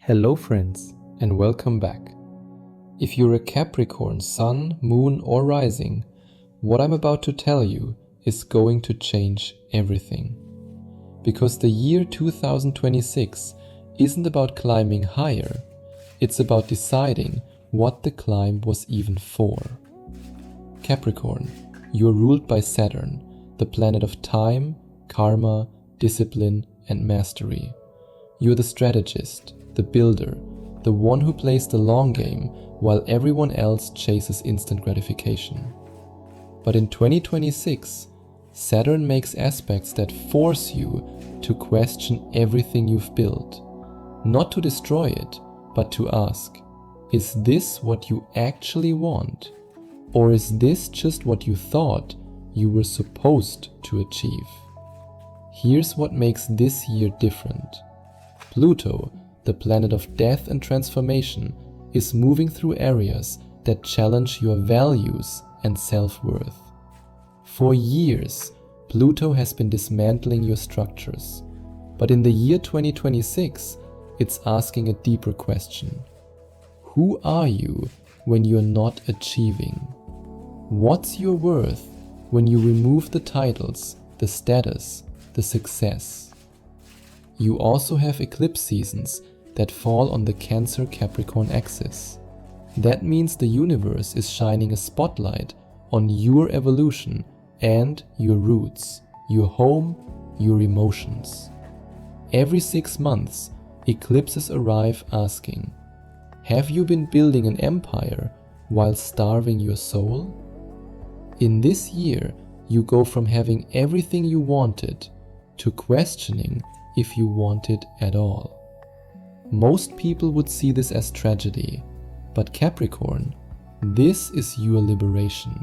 Hello friends, and welcome back. If you're a Capricorn sun, moon or rising, what I'm about to tell you is going to change everything. Because the year 2026 isn't about climbing higher, it's about deciding what the climb was even for. Capricorn, you're ruled by Saturn, the planet of time, karma, discipline and mastery. You're the strategist, the builder, the one who plays the long game while everyone else chases instant gratification. But in 2026, Saturn makes aspects that force you to question everything you've built. Not to destroy it, but to ask, is this what you actually want? Or is this just what you thought you were supposed to achieve? Here's what makes this year different. Pluto, the planet of death and transformation, is moving through areas that challenge your values and self-worth. For years, Pluto has been dismantling your structures, but in the year 2026, it's asking a deeper question. Who are you when you're not achieving? What's your worth when you remove the titles, the status, the success? You also have eclipse seasons that fall on the Cancer-Capricorn axis. That means the universe is shining a spotlight on your evolution and your roots, your home, your emotions. Every 6 months, eclipses arrive asking, have you been building an empire while starving your soul? In this year, you go from having everything you wanted to questioning if you want it at all. Most people would see this as tragedy, but Capricorn, this is your liberation.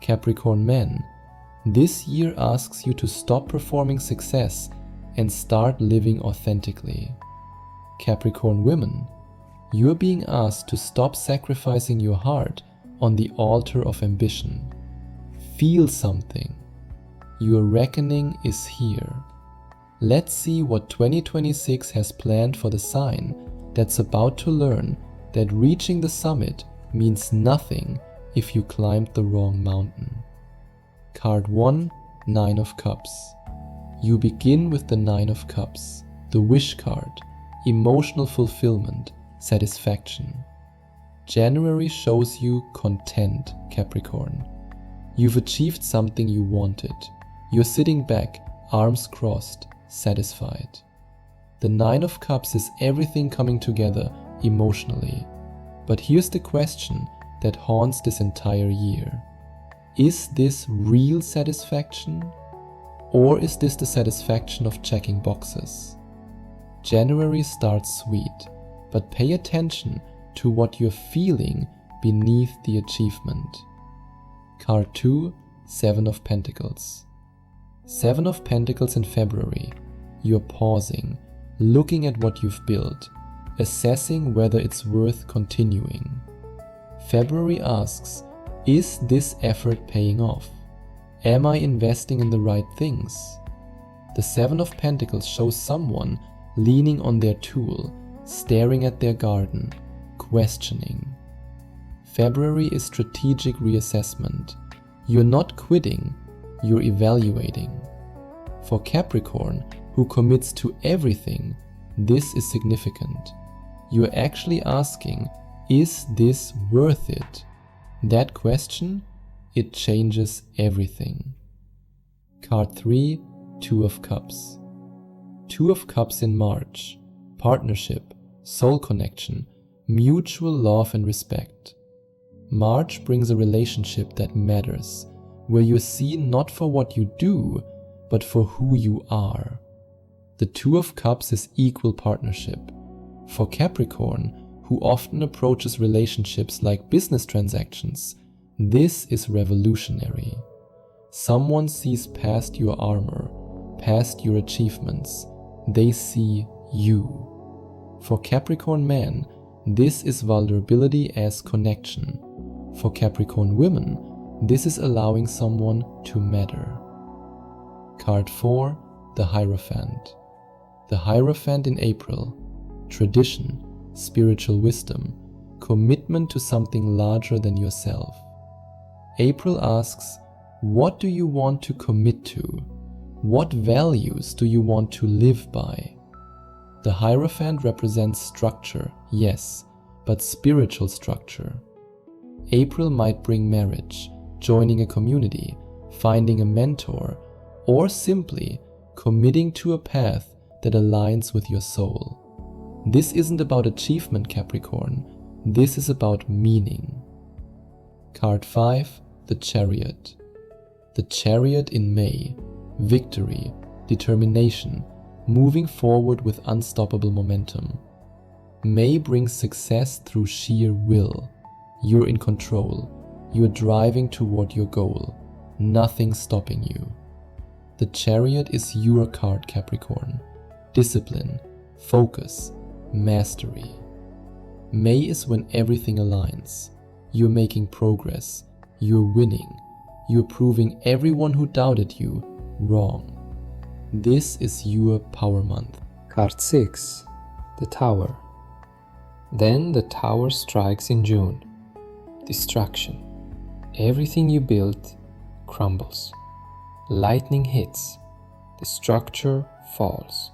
Capricorn men, this year asks you to stop performing success and start living authentically. Capricorn women, you're being asked to stop sacrificing your heart on the altar of ambition. Feel something. Your reckoning is here. Let's see what 2026 has planned for the sign that's about to learn that reaching the summit means nothing if you climbed the wrong mountain. Card 1, 9 of Cups. You begin with the 9 of Cups, the wish card, emotional fulfillment, satisfaction. January shows you content, Capricorn. You've achieved something you wanted. You're sitting back, arms crossed, satisfied. The 9 of Cups is everything coming together emotionally. But here's the question that haunts this entire year. Is this real satisfaction? Or is this the satisfaction of checking boxes? January starts sweet, but pay attention to what you're feeling beneath the achievement. Card 2, 7 of Pentacles. 7 of Pentacles in February. You're pausing, looking at what you've built, assessing whether it's worth continuing. February asks, is this effort paying off? Am I investing in the right things? The 7 of Pentacles shows someone leaning on their tool, staring at their garden, questioning. February is strategic reassessment. You're not quitting, you're evaluating. For Capricorn, who commits to everything, this is significant. You're actually asking, is this worth it? That question, it changes everything. Card 3, 2 of Cups. 2 of Cups in March. Partnership, soul connection, mutual love and respect. March brings a relationship that matters, where you're seen not for what you do, but for who you are. The 2 of Cups is equal partnership. For Capricorn, who often approaches relationships like business transactions, this is revolutionary. Someone sees past your armor, past your achievements. They see you. For Capricorn men, this is vulnerability as connection. For Capricorn women, this is allowing someone to matter. Card 4, the Hierophant. The Hierophant in April. tradition, spiritual wisdom, commitment to something larger than yourself. April asks, what do you want to commit to? What values do you want to live by? The Hierophant represents structure, yes, but spiritual structure. April might bring marriage, joining a community, finding a mentor, or simply committing to a path that aligns with your soul. This isn't about achievement, Capricorn. This is about meaning. Card 5, the Chariot. The Chariot in May. Victory, determination, moving forward with unstoppable momentum. May brings success through sheer will. You're in control. You're driving toward your goal. Nothing stopping you. The Chariot is your card, Capricorn. Discipline, focus, mastery. May is when everything aligns. You're making progress. You're winning. You're proving everyone who doubted you wrong. This is your power month. Card 6, the Tower. Then the Tower strikes in June. Destruction. Everything you built crumbles. Lightning hits. The structure falls.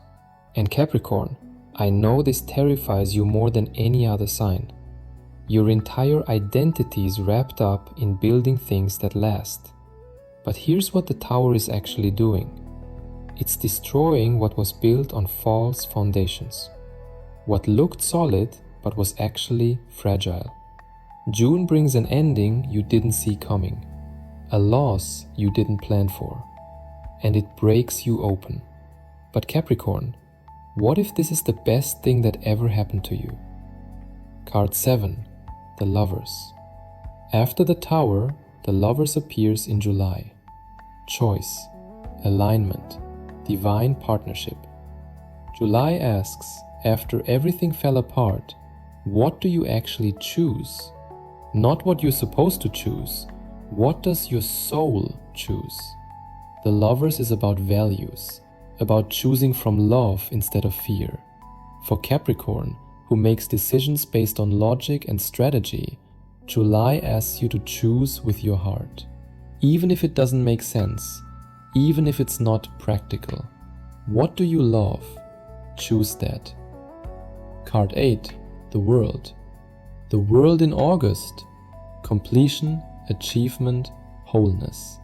And Capricorn, I know this terrifies you more than any other sign. Your entire identity is wrapped up in building things that last. But here's what the Tower is actually doing. It's destroying what was built on false foundations. What looked solid but was actually fragile. June brings an ending you didn't see coming, a loss you didn't plan for, and it breaks you open. But Capricorn, what if this is the best thing that ever happened to you? Card 7, the Lovers. After the Tower, the Lovers appears in July. Choice, alignment, divine partnership. July asks, after everything fell apart, what do you actually choose? Not what you're supposed to choose. What does your soul choose? The Lovers is about values, about choosing from love instead of fear. For Capricorn, who makes decisions based on logic and strategy, July asks you to choose with your heart. Even if it doesn't make sense, even if it's not practical. What do you love? Choose that. Card 8, the World. The World in August. Completion, achievement, wholeness.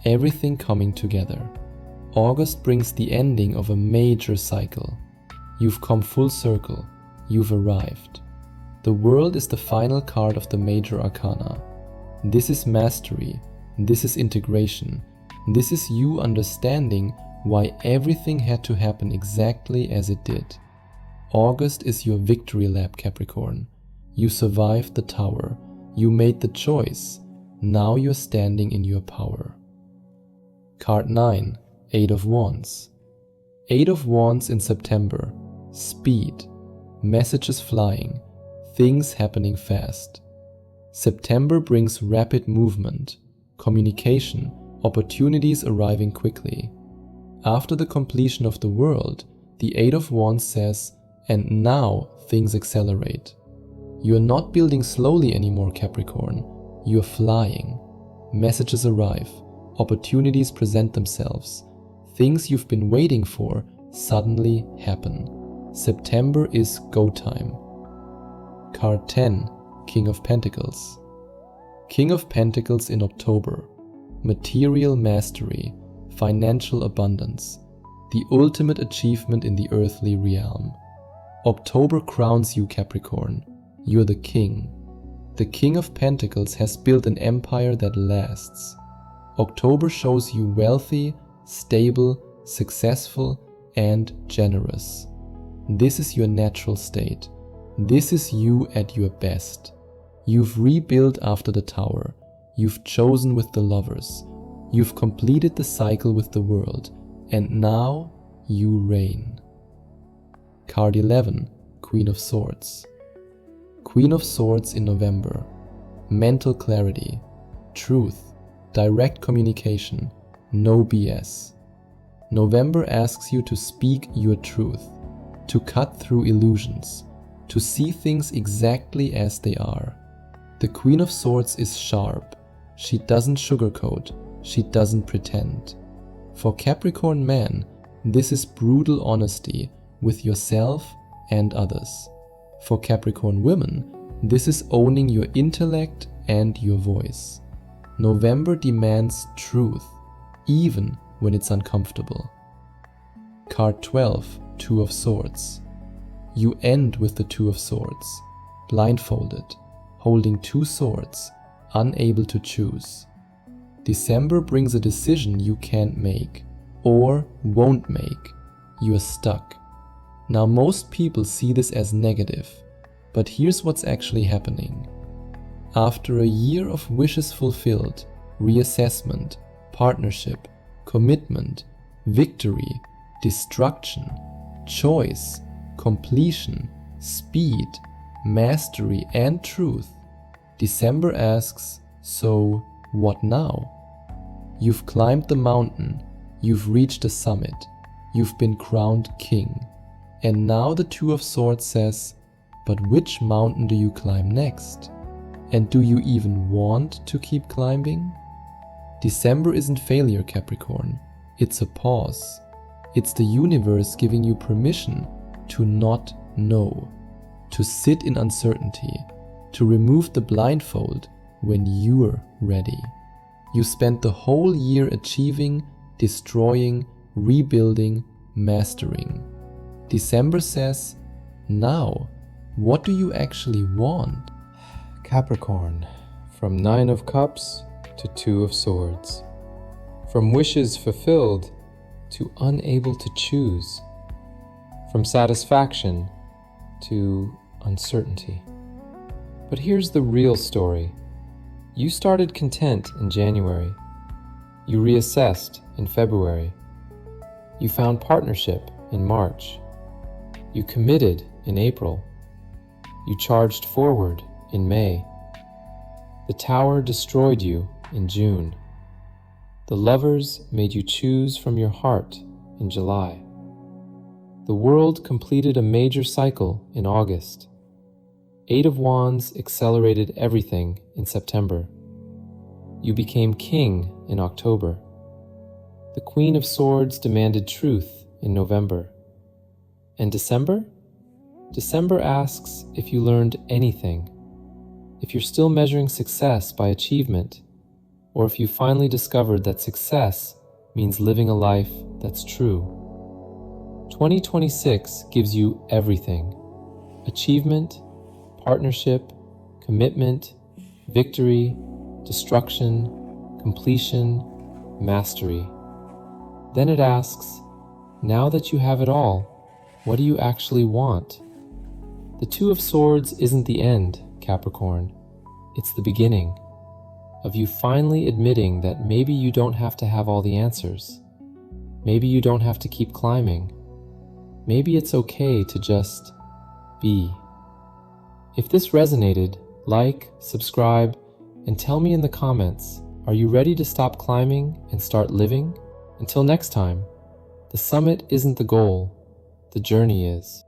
Everything coming together. August brings the ending of a major cycle. You've come full circle. You've arrived. The World is the final card of the major arcana. This is mastery. This is integration. This is you understanding why everything had to happen exactly as it did. August is your victory lap, Capricorn. You survived the Tower. You made the choice. Now you're standing in your power. Card 9, 8 of Wands. 8 of Wands in September. Speed. Messages flying. Things happening fast. September brings rapid movement, communication, opportunities arriving quickly. After the completion of the World, the 8 of Wands says, and now things accelerate. You're not building slowly anymore, Capricorn. You're flying. Messages arrive. Opportunities present themselves. Things you've been waiting for suddenly happen. September is go time. Card 10, King of Pentacles. King of Pentacles in October. Material mastery, financial abundance, the ultimate achievement in the earthly realm. October crowns you, Capricorn. You're the king. The King of Pentacles has built an empire that lasts. October shows you wealthy, stable, successful, and generous. This is your natural state. This is you at your best. You've rebuilt after the Tower. You've chosen with the Lovers. You've completed the cycle with the World. And now you reign. Card 11, Queen of Swords. Queen of Swords in November. Mental clarity, truth, direct communication, no BS. November asks you to speak your truth. to cut through illusions, to see things exactly as they are. The Queen of Swords is sharp. She doesn't sugarcoat, she doesn't pretend. For Capricorn men, this is brutal honesty with yourself and others. For Capricorn women, this is owning your intellect and your voice. November demands truth, even when it's uncomfortable. Card 12, Two of Swords. You end with the Two of Swords, blindfolded, holding two swords, unable to choose. December brings a decision you can't make, or won't make. You're stuck. Now most people see this as negative, but here's what's actually happening. After a year of wishes fulfilled, reassessment, partnership, commitment, victory, destruction, choice, completion, speed, mastery, and truth, December asks, so what now? You've climbed the mountain, you've reached the summit, you've been crowned king. And now the Two of Swords says, but which mountain do you climb next? And do you even want to keep climbing? December isn't failure, Capricorn. It's a pause. It's the universe giving you permission to not know, to sit in uncertainty, to remove the blindfold when you're ready. You spent the whole year achieving, destroying, rebuilding, mastering. December says, now, what do you actually want? Capricorn, from Nine of Cups to Two of Swords. From wishes fulfilled to unable to choose. From satisfaction to uncertainty. But here's the real story. You started content in January. You reassessed in February. You found partnership in March. You committed in April. You charged forward in May. The Tower destroyed you in June. The Lovers made you choose from your heart in July. The World completed a major cycle in August. Eight of Wands accelerated everything in September. You became king in October. The Queen of Swords demanded truth in November. And December? December asks if you learned anything, if you're still measuring success by achievement, or if you finally discovered that success means living a life that's true. 2026 gives you everything: achievement, partnership, commitment, victory, destruction, completion, mastery. Then it asks, now that you have it all, what do you actually want? The Two of Swords isn't the end, Capricorn. It's the beginning of you finally admitting that maybe you don't have to have all the answers. Maybe you don't have to keep climbing. Maybe it's okay to just be. If this resonated, like, subscribe, and tell me in the comments, are you ready to stop climbing and start living? Until next time, the summit isn't the goal, the journey is.